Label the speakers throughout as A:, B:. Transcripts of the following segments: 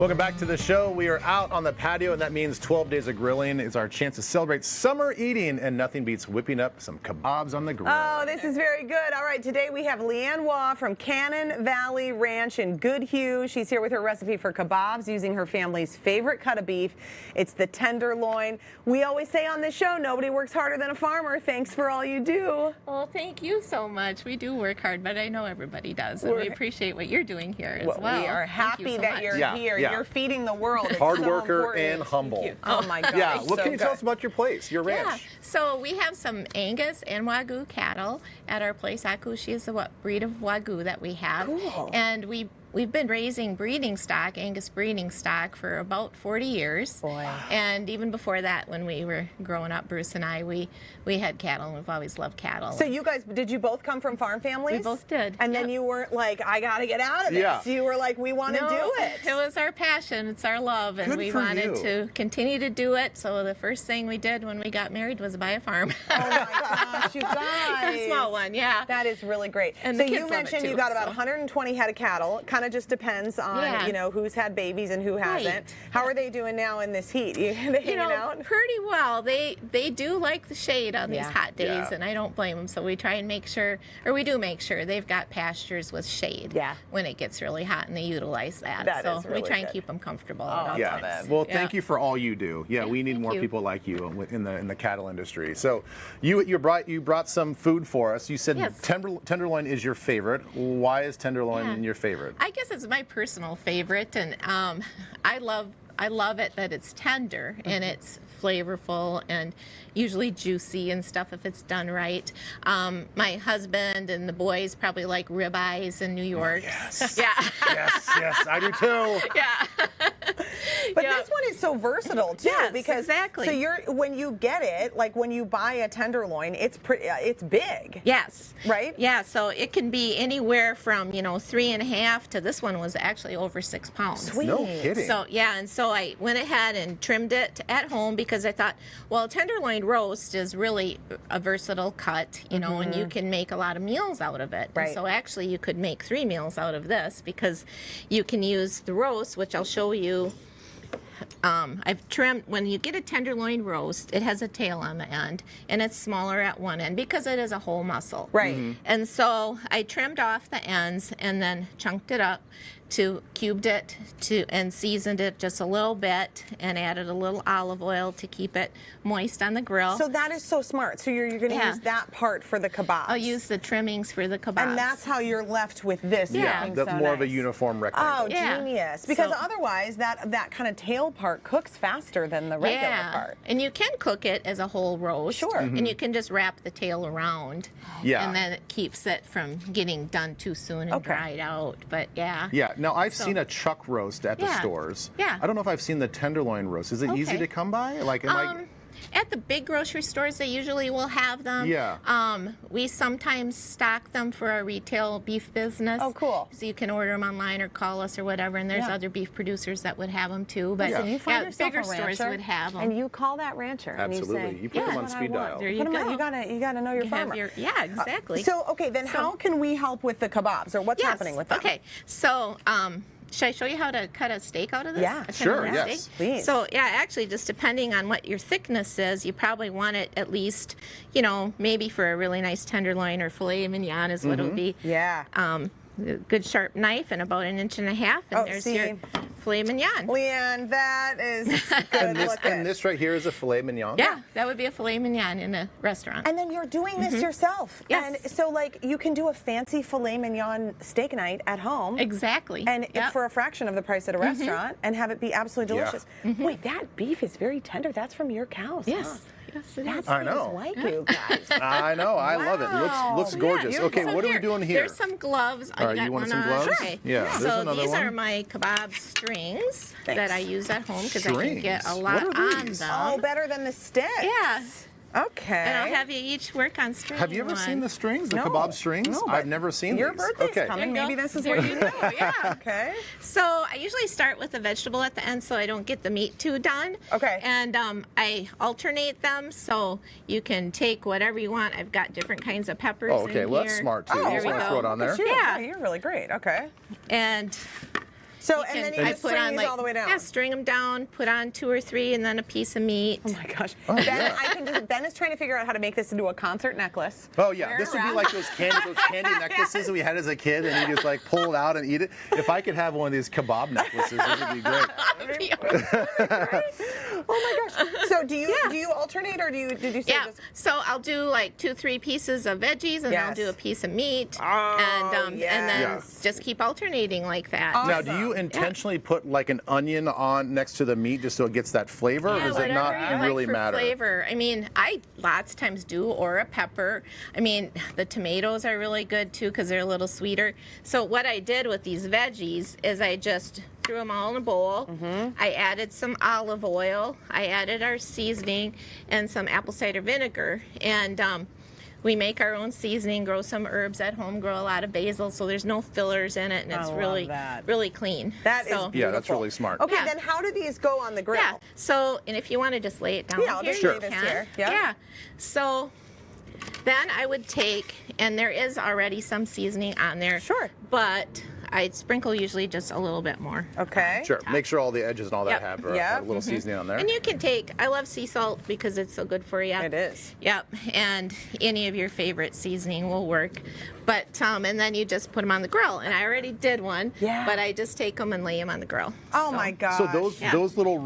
A: Welcome back to the show. We are out on the patio, and that means 12 days of grilling is our chance to celebrate summer eating, and nothing beats whipping up some kebabs on the grill.
B: Oh, this is very good. All right, today we have Leeann Waugh from Cannon Valley Ranch in Goodhue. She's here with her recipe for kebabs using her family's favorite cut of beef. It's the tenderloin. We always say on this show, nobody works harder than a farmer. Thanks for all you do.
C: Well, thank you so much. We do work hard, but I know everybody does, and we appreciate what you're doing here as well.
B: We are happy that you're here.
A: Yeah.
B: You're feeding the world. It's
A: Hard
B: so
A: worker
B: important.
A: and humble.
B: Oh my gosh.
A: Yeah, what
B: so
A: can you tell
B: good.
A: us about your place, your ranch?
C: Yeah, so we have some Angus and Wagyu cattle at our place. Akushi is the breed of Wagyu that we have.
B: Cool.
C: And we've been raising breeding stock, Angus breeding stock, for about 40 years.
B: Boy.
C: And even before that, when we were growing up, Bruce and I, we had cattle, and we've always loved cattle.
B: So you guys, did you both come from farm families?
C: We both did.
B: And then you weren't like, I got to get out of this.
A: Yeah.
B: You were like, we want to do it.
C: It was our passion. It's our love, and
A: Good
C: we
A: for
C: wanted
A: you.
C: to continue to do it. So the first thing we did when we got married was buy a farm.
B: Oh my gosh, you guys.
C: A small one, yeah.
B: That is really great.
C: And
B: so
C: the kids
B: you
C: love it
B: mentioned
C: too,
B: you got about
C: so.
B: 120 head of cattle. It kind of just depends on,
C: Yeah.
B: you know, who's had babies and who hasn't.
C: Right.
B: How are they doing now in this heat? They hanging out?
C: Pretty well. They do like the shade on these hot days,
A: Yeah.
C: and I don't blame them. So we try and make sure, or we do make sure, they've got pastures with shade.
B: Yeah.
C: When it gets really hot, and they utilize that.
B: That
C: so
B: is really
C: we try and
B: good.
C: keep them comfortable
B: Oh,
C: at all
A: Yeah.
C: times.
A: Well,
C: Yeah.
A: thank you for all you do. Yeah, we need
C: thank
A: more
C: you.
A: people like you in the cattle industry. So you brought some food for us. You said
C: Yes.
A: tenderloin is your favorite. Why is tenderloin
C: Yeah.
A: your favorite?
C: I guess it's my personal favorite, and I love it that it's tender and it's flavorful and usually juicy and stuff if it's done right. My husband and the boys probably like ribeyes in New York.
A: Yes.
C: Yeah.
A: yes, I do too.
C: Yeah.
B: But
C: Yeah.
B: this one is so versatile too,
C: Yes,
B: because
C: exactly.
B: So when you get it, like when you buy a tenderloin, it's big.
C: Yes.
B: Right?
C: Yeah, so it can be anywhere from 3.5 to this one was actually over 6 pounds.
B: Sweet.
A: No kidding.
C: So yeah, and so I went ahead and trimmed it at home because I thought, well, tenderloin roast is really a versatile cut, and you can make a lot of meals out of it.
B: Right.
C: And so actually you could make 3 meals out of this because you can use the roast, which I'll show you. I've trimmed, when you get a tenderloin roast, it has a tail on the end and it's smaller at one end because it is a whole muscle.
B: Right.
C: And so I trimmed off the ends and then chunked it up, cubed it and seasoned it just a little bit and added a little olive oil to keep it moist on the grill.
B: So that is so smart. So you're going to
C: Yeah.
B: use that part for the kebabs.
C: I'll use the trimmings for the kebabs.
B: And that's how you're left with this.
C: Yeah.
B: looking
A: The
B: so
A: more of a
B: nice.
A: uniform rectangle.
B: Oh,
C: Yeah.
B: genius. Because
C: So-
B: otherwise, that kind of tail part cooks faster than the regular part.
C: And you can cook it as a whole roast.
B: Sure.
C: And you can just wrap the tail around.
A: Yeah.
C: And then it keeps it from getting done too soon and
B: Okay.
C: dried out. But yeah.
A: Yeah. Now I've
C: So-
A: seen a chuck roast at the
C: Yeah.
A: stores.
C: Yeah.
A: I don't know if I've seen the tenderloin roast. Is it easy
C: Okay.
A: to come by? Like, am I?
C: At the big grocery stores, they usually will have them.
A: Yeah.
C: We sometimes stock them for our retail beef business.
B: Oh, cool.
C: So you can order them online or call us or whatever. And there's
B: Yeah.
C: other beef producers that would have them too. But
B: Listen, you find yourself
C: bigger
B: a
C: stores
B: rancher,
C: would have them.
B: and you call that rancher.
A: Absolutely.
B: And you
A: You
B: say,
A: put them on
B: "That's what
A: speed
B: I want."
A: dial.
C: There you
B: Put 'em on-
C: go.
B: You gotta know your
C: You have
B: farmer.
C: yeah, exactly.
B: So okay, then how can we help with the kebabs, or what's
C: Yes.
B: happening with them?
C: Okay, so should I show you how to cut a steak out of this?
B: Yeah.
C: A
A: Sure,
C: tenderloin
A: yes.
C: steak?
B: Please.
C: So yeah, actually, just depending on what your thickness is, you probably want it at least, maybe for a really nice tenderloin or filet mignon is what it would be.
B: Yeah.
C: A good sharp knife and about 1.5 inches, and
B: Oh,
C: there's
B: see.
C: your filet mignon.
B: Leann, that is good
A: And
B: looking.
A: this right here is a filet mignon.
C: Yeah, that would be a filet mignon in a restaurant.
B: And then you're doing this yourself.
C: Yes.
B: And so, like, you can do a fancy filet mignon steak night at home.
C: Exactly.
B: And
C: Yep.
B: for a fraction of the price at a restaurant, and have it be absolutely
A: Yeah.
B: delicious. Wait, that beef is very tender. That's from your cows.
C: Yes.
B: Huh?
C: Yes, it
B: That's
C: is.
A: I know.
B: like you guys.
A: I know. I love it.
B: Wow.
A: Looks
B: Yeah,
A: gorgeous.
C: beautiful.
A: Okay,
C: So
A: what are we doing here?
C: There's some gloves.
A: All right,
C: got
A: you want
C: one
A: some
C: on?
A: gloves?
C: Sure.
A: Yeah, there's
C: So
A: another
C: these
A: one.
C: are my kebab strings that I use at home because I can get a
A: Strings?
C: lot
A: What are
C: on
A: these?
C: them.
B: Oh, better than the sticks.
C: Yeah.
B: Okay.
C: And I'll have you each work on string.
A: Have you ever seen the strings, the
B: No.
A: kebab strings?
B: No, but
A: I've never seen
B: your
A: these.
B: birthday's
A: Okay.
B: coming.
C: There you
B: Maybe
C: go.
B: this is
C: There
B: what
C: you
B: you
C: go.
B: do.
C: Yeah.
B: Okay.
C: So I usually start with the vegetable at the end so I don't get the meat too done.
B: Okay.
C: And I alternate them so you can take whatever you want. I've got different kinds of peppers
A: Oh, okay.
C: in
A: Well,
C: here.
A: that's smart too.
B: Oh,
A: You
C: there
A: just
C: we
A: want to
C: go.
A: throw it on there.
B: Look at you.
C: Yeah.
B: You're really great. Okay.
C: And
B: So,
C: You
B: and then
C: can-
B: you
C: I
B: just
C: put
B: string
C: on
B: these
C: like
B: all the way down.
C: yeah, string them down, put on 2 or 3, and then a piece of meat.
B: Oh my gosh.
A: Oh,
B: Ben,
A: yeah.
B: Ben is trying to figure out how to make this into a concert necklace.
A: Oh yeah,
B: Wear
A: this
B: it
A: would be
B: around.
A: like those candy necklaces that we had as a kid, and you just like pull it out and eat it. If I could have one of these kebab necklaces, it would be great.
B: Oh my gosh. So do you alternate or did you say
C: Yeah,
B: just
C: so I'll do like 2-3 pieces of veggies, and I'll
B: Yes.
C: do a piece of meat,
B: Oh,
C: and then
B: yes.
C: just keep alternating like that.
A: Now, do you intentionally put like an onion on next to the meat just so it gets that flavor, or
C: Yeah,
A: does it
C: whatever
A: not
C: you like
A: really
C: for
A: matter?
C: flavor. I mean, I lots of times do, or a pepper. I mean, the tomatoes are really good too because they're a little sweeter. So what I did with these veggies is I just threw them all in a bowl. I added some olive oil. I added our seasoning and some apple cider vinegar. And we make our own seasoning, grow some herbs at home, grow a lot of basil, so there's no fillers in it, and it's
B: love
C: really,
B: that.
C: really clean.
B: That is
C: so,
B: beautiful.
A: Yeah, that's really smart.
B: Okay,
C: Yeah.
B: then how do these go on the grill?
C: Yeah. So, and if you want to just lay it down
B: Yeah, I'll
C: here,
B: just
C: you
B: lay this
C: can.
B: here. Yeah.
C: Yeah. So then I would take, and there is already some seasoning on there.
B: Sure.
C: But I sprinkle usually just a little bit more.
B: Okay.
A: Sure, make sure all the edges and all that
C: Yep.
A: have
B: Yep.
A: have a little seasoning on there.
C: And you can take, I love sea salt because it's so good for you.
B: It is.
C: Yep. And any of your favorite seasoning will work. But, and then you just put them on the grill. And I already did one.
B: Yeah.
C: But I just take them and lay them on the grill.
B: Oh
C: So-
B: my gosh.
A: So those
C: Yeah.
A: those little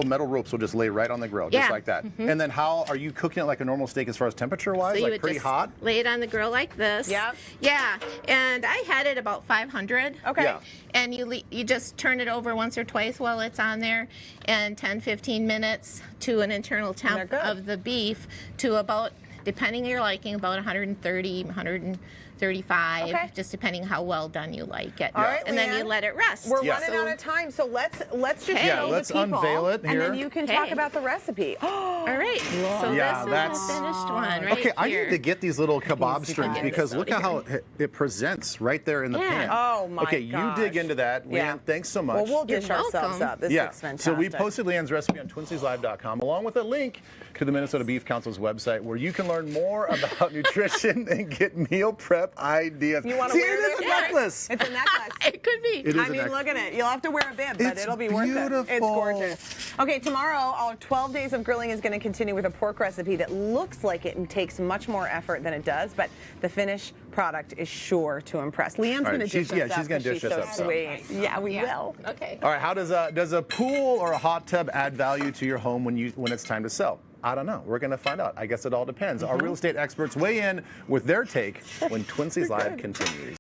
A: metal ropes will just lay right on the grill, just
C: Yeah.
A: like that. And then how are you cooking it like a normal steak as far as temperature wise?
C: So you
A: Like
C: would
A: pretty
C: just
A: hot?
C: lay it on the grill like this.
B: Yep.
C: Yeah, and I had it about 500.
B: Okay.
A: Yeah.
C: And you just turn it over once or twice while it's on there, and 10-15 minutes to an internal
B: they're
C: temp
B: good.
C: of the beef to about, depending on your liking, about 130, 135,
B: Okay.
C: just depending how well done you like it.
B: All right,
C: and then you
B: Leeann,
C: let it rest.
B: We're
A: Yeah.
B: running
C: So-
B: out of time, so let's just
C: Okay.
B: show
C: Yeah,
A: let's
B: the people,
A: unveil it
B: and then
A: here.
B: you can talk
C: Okay.
B: about the recipe.
C: All right. So
A: Yeah,
C: this
A: that's-
C: is the finished one right
A: Okay, I
C: here.
A: need to get these little kebab
C: Get
A: strings
C: this
A: because
C: out
A: look
C: of
A: at how it presents right there in the
C: Yeah.
A: pan.
B: Oh, my
A: Okay,
B: gosh.
A: you dig into that.
B: Yeah.
A: Leann, thanks so much.
B: Well, we'll dish
C: You're
B: ourselves
C: welcome.
B: up. This
A: yeah.
B: looks fantastic.
A: So we posted Leann's recipe on TwinCiesLive.com along with a link to the Minnesota Beef Council's website where you can learn more about nutrition and get meal prep ideas.
B: You wanna
A: See,
B: wear
A: it is
B: this?
A: a necklace.
B: It's a necklace.
C: It could be.
A: It is
B: I
A: a
B: mean,
A: necklace.
B: look at it. You'll have to wear a bib, but
A: It's
B: it'll be worth it. It's
A: beautiful.
B: gorgeous. Okay, tomorrow, our 12 days of grilling is going to continue with a pork recipe that looks like it takes much more effort than it does, but the finished product is sure to impress. Leann's
A: right,
B: going to
A: she's-
B: dish
A: yeah,
B: us up
A: she's gonna
B: 'cause
A: dish
B: she's
A: us
B: so
A: up some.
B: sweet. Yeah, we
C: Yeah.
B: will.
C: Okay.
A: All right, how does a pool or a hot tub add value to your home when it's time to sell? I don't know. We're going to find out. I guess it all depends. Our real estate experts weigh in with their take when Twin Cities Live continues.